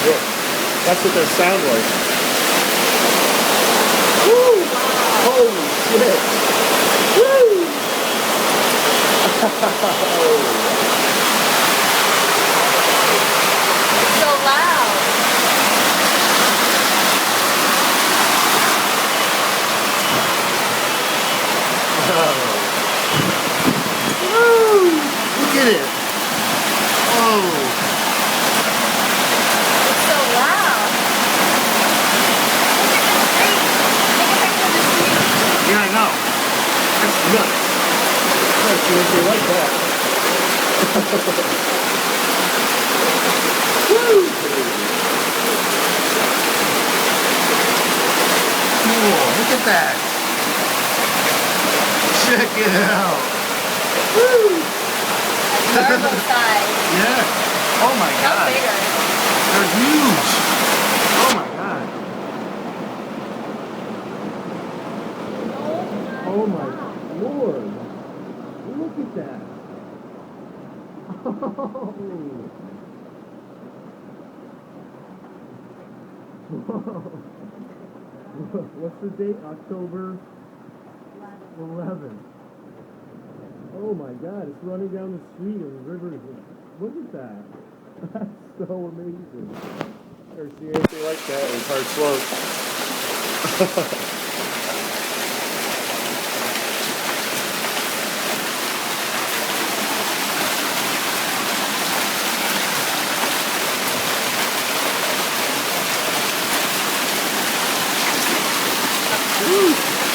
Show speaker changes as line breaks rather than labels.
Yeah. That's what that sound was. Woo! Holy shit! Woo!
It's so loud.
Woo! Look at it! Oh!
It's so loud.
Yeah, I know. That's nuts. Oh, she went through like that. Woo! Cool. Look at that. Check it out. Woo!
Marble size.
Yeah. Oh my
No
god.
bigger.
They're huge. Oh my god. Oh my lord. Look at that. Oh. What's the date? October 11th. Oh my god, it's running down the street and the river. Look at that. That's so amazing. Never seen anything like that in hard slope.